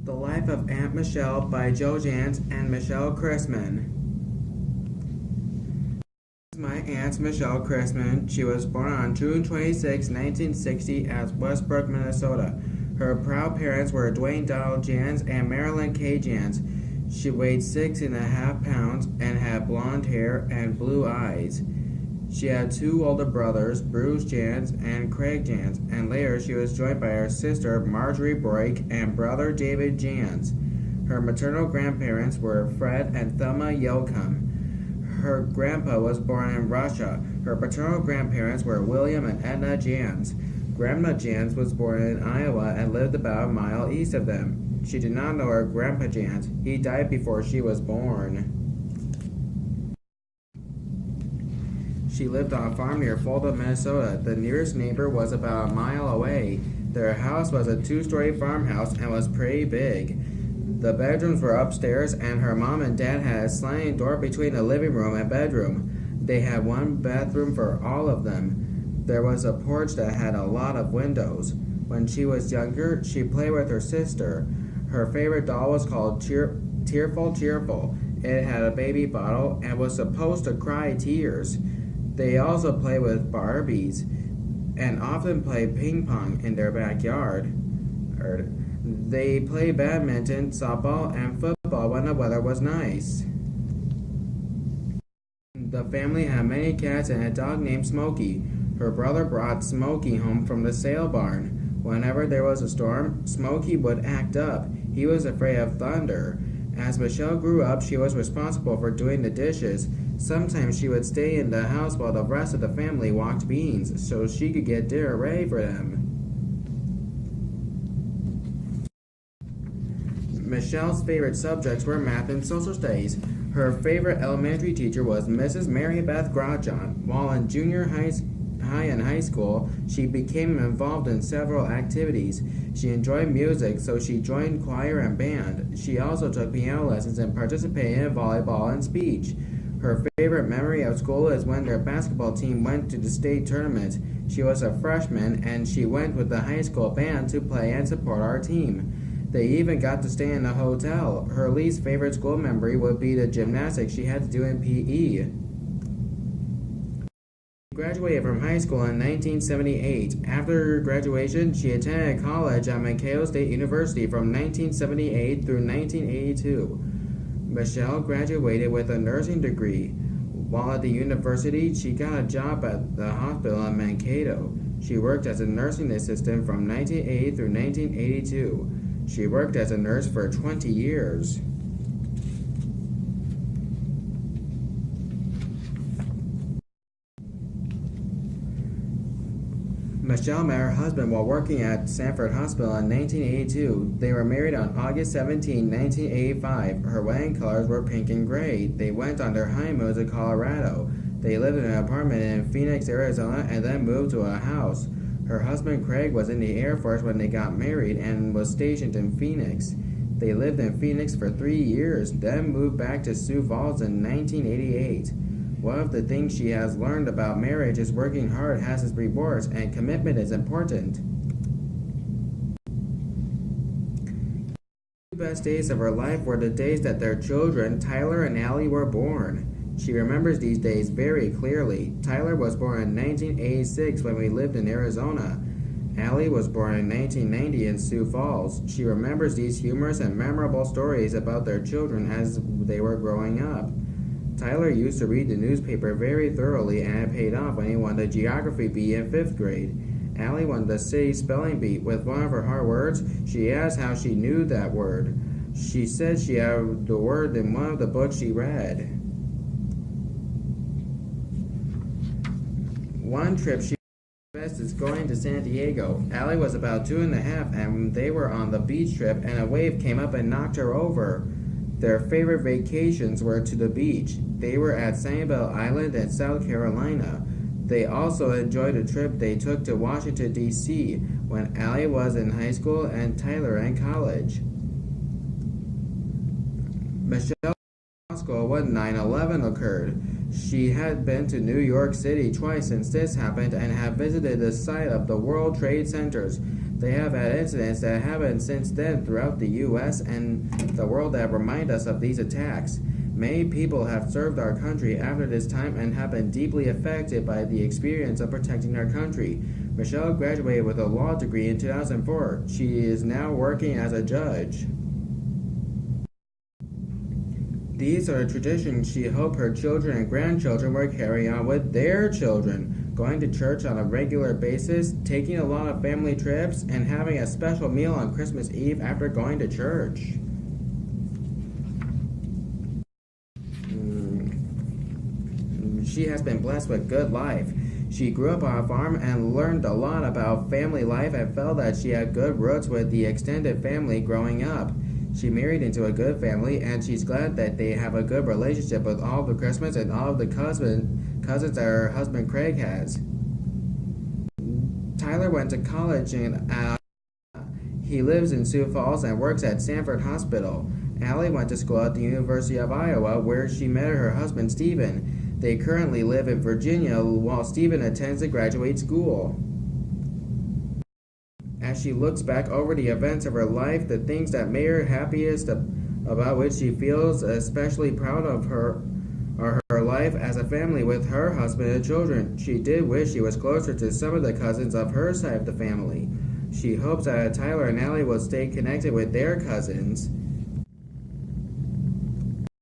The Life of Aunt Michelle by Joe Jans and Michelle Crissman. My Aunt Michelle Crissman. She was born on June 26, 1960 at Westbrook, Minnesota. Her proud parents were Dwayne Donald Jans and Marilyn K. Jans. She weighed 6.5 pounds and had blonde hair and blue eyes. She had two older brothers, Bruce Jans and Craig Jans, and later she was joined by her sister Marjorie Broik and brother David Jans. Her maternal grandparents were Fred and Thelma Yoakum. Her grandpa was born in Russia. Her paternal grandparents were William and Edna Jans. Grandma Jans was born in Iowa and lived about a mile east of them. She did not know her grandpa Jans. He died before she was born. She lived on a farm near Fulda, Minnesota. The nearest neighbor was about a mile away. Their house was a two-story farmhouse and was pretty big. The bedrooms were upstairs, and her mom and dad had a sliding door between the living room and bedroom. They had one bathroom for all of them. There was a porch that had a lot of windows. When she was younger, she played with her sister. Her favorite doll was called Tearful Cheerful. It had a baby bottle and was supposed to cry tears. They also played with Barbies and often played ping pong in their backyard. They played badminton, softball, and football when the weather was nice. The family had many cats and a dog named Smokey. Her brother brought Smokey home from the sale barn. Whenever there was a storm, Smokey would act up. He was afraid of thunder. As Michelle grew up, she was responsible for doing the dishes. Sometimes she would stay in the house while the rest of the family walked beans so she could get dinner ready for them. Michelle's favorite subjects were math and social studies. Her favorite elementary teacher was Mrs. Mary Beth Grosjean. While in junior high and high school, she became involved in several activities. She enjoyed music, so she joined choir and band. She also took piano lessons and participated in volleyball and speech. Her favorite memory of school is when their basketball team went to the state tournament. She was a freshman, and she went with the high school band to play and support our team. They even got to stay in a hotel. Her least favorite school memory would be the gymnastics she had to do in PE. She graduated from high school in 1978. After graduation, she attended college at Mankato State University from 1978 through 1982. Michelle graduated with a nursing degree. While at the university, she got a job at the hospital in Mankato. She worked as a nursing assistant from 1980 through 1982. She worked as a nurse for 20 years. Michelle met her husband while working at Sanford Hospital in 1982. They were married on August 17, 1985. Her wedding colors were pink and gray. They went on their honeymoon to Colorado. They lived in an apartment in Phoenix, Arizona, and then moved to a house. Her husband Craig was in the Air Force when they got married and was stationed in Phoenix. They lived in Phoenix for 3 years, then moved back to Sioux Falls in 1988. One of the things she has learned about marriage is working hard has its rewards and commitment is important. The best days of her life were the days that their children, Tyler and Allie, were born. She remembers these days very clearly. Tyler was born in 1986 when we lived in Arizona. Allie was born in 1990 in Sioux Falls. She remembers these humorous and memorable stories about their children as they were growing up. Tyler used to read the newspaper very thoroughly, and it paid off when he won the geography bee in 5th grade. Allie won the city spelling bee. With one of her hard words, she asked how she knew that word. She said she had the word in one of the books she read. One trip she best is going to San Diego. Allie was about 2.5 and they were on the beach trip and a wave came up and knocked her over. Their favorite vacations were to the beach. They were at Sanibel Island in South Carolina. They also enjoyed a trip they took to Washington, D.C. when Allie was in high school and Tyler in college. Michelle school when 9/11 occurred. She had been to New York City twice since this happened and had visited the site of the World Trade Centers. They have had incidents that happened since then throughout the U.S. and the world that remind us of these attacks. Many people have served our country after this time and have been deeply affected by the experience of protecting our country. Michelle graduated with a law degree in 2004. She is now working as a judge. These are traditions she hoped her children and grandchildren will carry on with their children, going to church on a regular basis, taking a lot of family trips, and having a special meal on Christmas Eve after going to church. She has been blessed with good life. She grew up on a farm and learned a lot about family life and felt that she had good roots with the extended family growing up. She married into a good family, and she's glad that they have a good relationship with all the Crissmans and all of the cousins that her husband Craig has. Tyler went to college in he lives in Sioux Falls and works at Sanford Hospital. Allie went to school at the University of Iowa, where she met her husband Stephen. They currently live in Virginia while Stephen attends a graduate school. As she looks back over the events of her life, the things that made her happiest, about which she feels especially proud of her, are her life as a family with her husband and children. She did wish she was closer to some of the cousins of her side of the family. She hopes that Tyler and Allie will stay connected with their cousins.